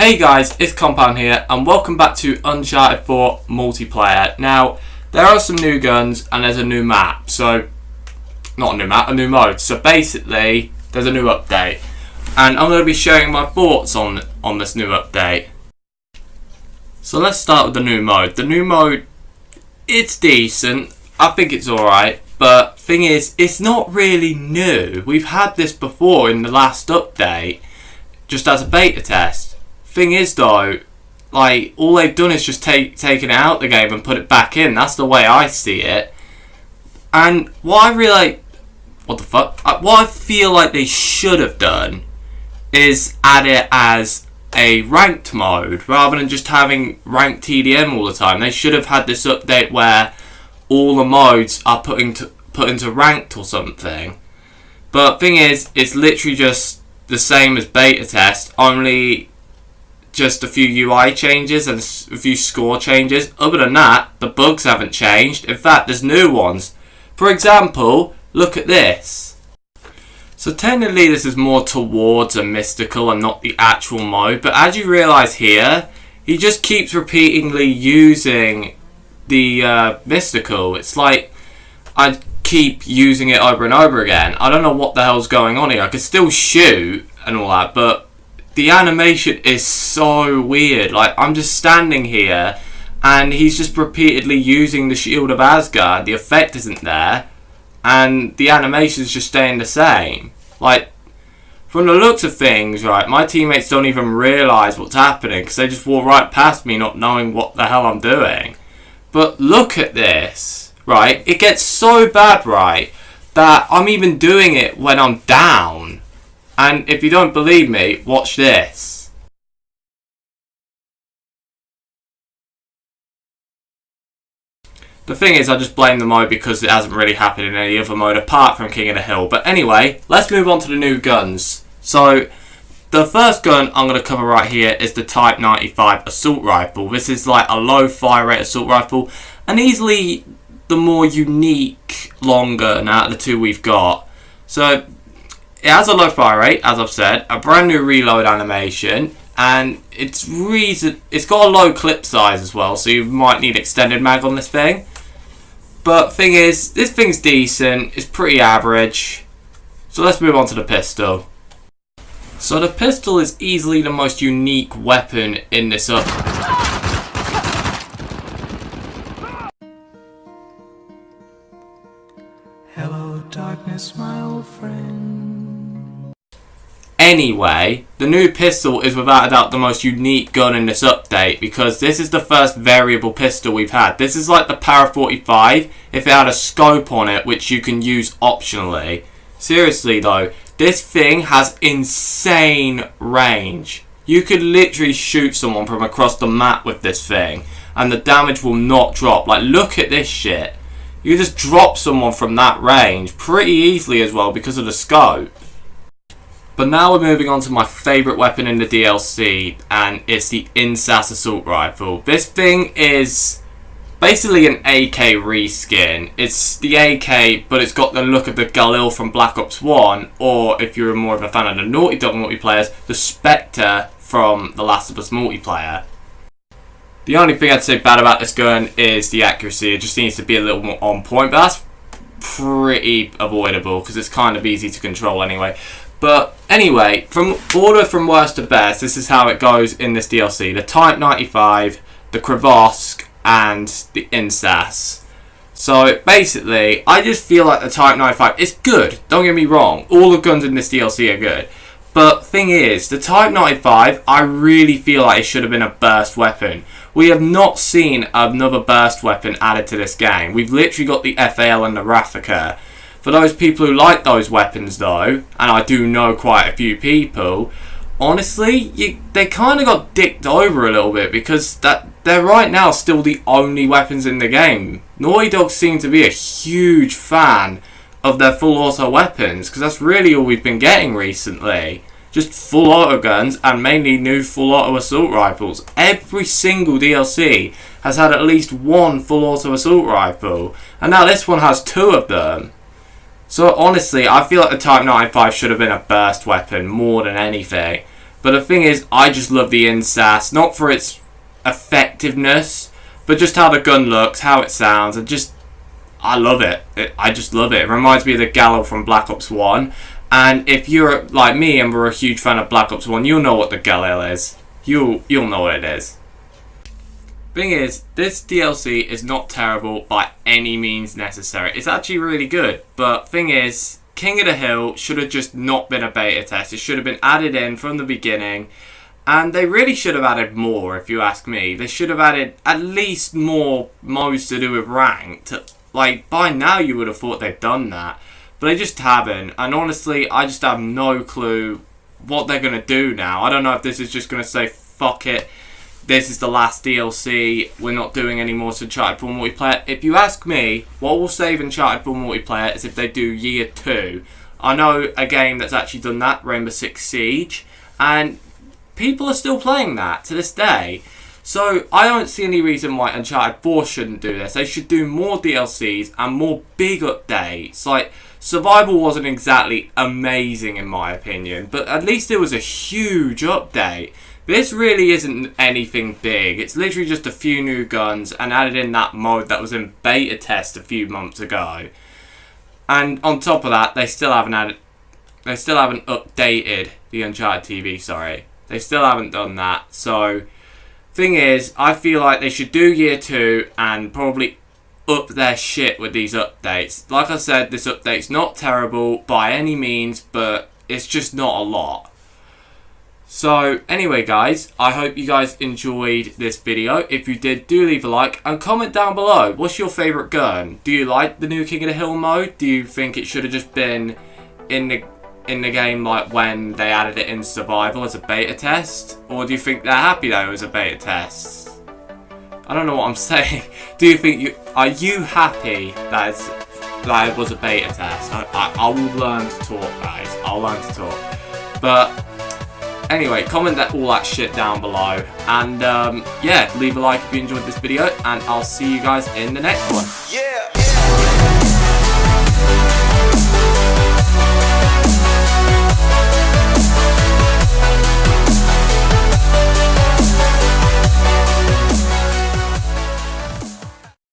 Hey guys, it's Compound here and welcome back to Uncharted 4 multiplayer. Now, there are some new guns and there's a new map. So, not a new map, a new mode. So basically, there's a new update. And I'm going to be sharing my thoughts on this new update. So let's start with the new mode. The new mode, it's decent. I think it's alright. But thing is, it's not really new. We've had this before in the last update, just as a beta test. Thing is though, like, all they've done is just taken it out the game and put it back in. That's the way I see it. And what I feel like they should have done is add it as a ranked mode rather than just having ranked TDM all the time. They should have had this update where all the modes are put into ranked or something. But thing is, it's literally just the same as beta test, only just a few UI changes and a few score changes. Other than that, the bugs haven't changed. In fact, there's new ones. For example, look at this. So technically this is more towards a mystical and not the actual mode, but as you realise here, he just keeps repeatedly using the mystical. It's like I keep using it over and over again. I don't know what the hell's going on here. I can still shoot and all that, but the animation is so weird. Like, I'm just standing here and he's just repeatedly using the Shield of Asgard. The effect isn't there and the animation's just staying the same. Like, from the looks of things, right, my teammates don't even realise what's happening because they just walk right past me not knowing what the hell I'm doing. But look at this, right? It gets so bad, right, that I'm even doing it when I'm down. And if you don't believe me, watch this. The thing is, I just blame the mode because it hasn't really happened in any other mode apart from King of the Hill. But anyway, let's move on to the new guns. So, the first gun I'm going to cover right here is the Type 95 Assault Rifle. This is like a low fire rate assault rifle and easily the more unique long gun out of the two we've got. So, it has a low fire rate, as I've said, a brand new reload animation, and it's got a low clip size as well, so you might need extended mag on this thing. But thing is, this thing's decent, it's pretty average. So let's move on to the pistol. So the pistol is easily the most unique weapon in this Hello darkness, my old friend. Anyway, the new pistol is without a doubt the most unique gun in this update because this is the first variable pistol we've had. This is like the Para 45 if it had a scope on it which you can use optionally. Seriously though, this thing has insane range. You could literally shoot someone from across the map with this thing and the damage will not drop. Like, look at this shit. You just drop someone from that range pretty easily as well because of the scope. But now we're moving on to my favourite weapon in the DLC, and it's the Incest Assault Rifle. This thing is basically an AK reskin. It's the AK, but it's got the look of the Galil from Black Ops 1, or if you're more of a fan of the Naughty Dog multiplayers, the Spectre from The Last of Us multiplayer. The only thing I'd say bad about this gun is the accuracy. It just needs to be a little more on point, but that's pretty avoidable because it's kind of easy to control anyway. But anyway, from worst to best, this is how it goes in this DLC. The Type 95, the Kravosk, and the Incest. So basically, I just feel like the Type 95 is good. Don't get me wrong. All the guns in this DLC are good. But thing is, the Type 95, I really feel like it should have been a burst weapon. We have not seen another burst weapon added to this game. We've literally got the FAL and the Raffica. For those people who like those weapons though, and I do know quite a few people, honestly, they kind of got dicked over a little bit because they're right now still the only weapons in the game. Naughty Dog seem to be a huge fan of their full auto weapons because that's really all we've been getting recently. Just full auto guns and mainly new full auto assault rifles. Every single DLC has had at least one full auto assault rifle, and now this one has two of them. So honestly, I feel like the Type 95 should have been a burst weapon more than anything. But the thing is, I just love the Incest, not for its effectiveness, but just how the gun looks, how it sounds, and I love it. I just love it. It reminds me of the Gallo from Black Ops 1. And if you're like me and we're a huge fan of Black Ops 1, you'll know what the Galil is. You'll know what it is. Thing is, this DLC is not terrible by any means necessary. It's actually really good. But thing is, King of the Hill should have just not been a beta test. It should have been added in from the beginning. And they really should have added more, if you ask me. They should have added at least more modes to do with ranked. Like, by now you would have thought they'd done that. But they just haven't. And honestly, I just have no clue what they're going to do now. I don't know if this is just going to say, fuck it, this is the last DLC, we're not doing any more Uncharted 4 multiplayer. If you ask me, what will save Uncharted 4 multiplayer is if they do Year 2. I know a game that's actually done that, Rainbow Six Siege, and people are still playing that to this day. So I don't see any reason why Uncharted 4 shouldn't do this. They should do more DLCs and more big updates. Like, Survival wasn't exactly amazing in my opinion, but at least it was a huge update. This really isn't anything big. It's literally just a few new guns and added in that mode that was in beta test a few months ago. And on top of that, they still haven't updated the Uncharted TV, sorry. They still haven't done that. So, thing is, I feel like they should do Year 2 and probably up their shit with these updates. Like I said, this update's not terrible by any means, but it's just not a lot. So, anyway guys, I hope you guys enjoyed this video. If you did, do leave a like and comment down below. What's your favourite gun? Do you like the new King of the Hill mode? Do you think it should have just been in the game like when they added it in Survival as a beta test? Or do you think they're happy that it was a beta test? I don't know what I'm saying. Are you happy that it was a beta test? I will learn to talk, guys. I'll learn to talk. But anyway, comment all that shit down below. And yeah, leave a like if you enjoyed this video. And I'll see you guys in the next one. Yeah.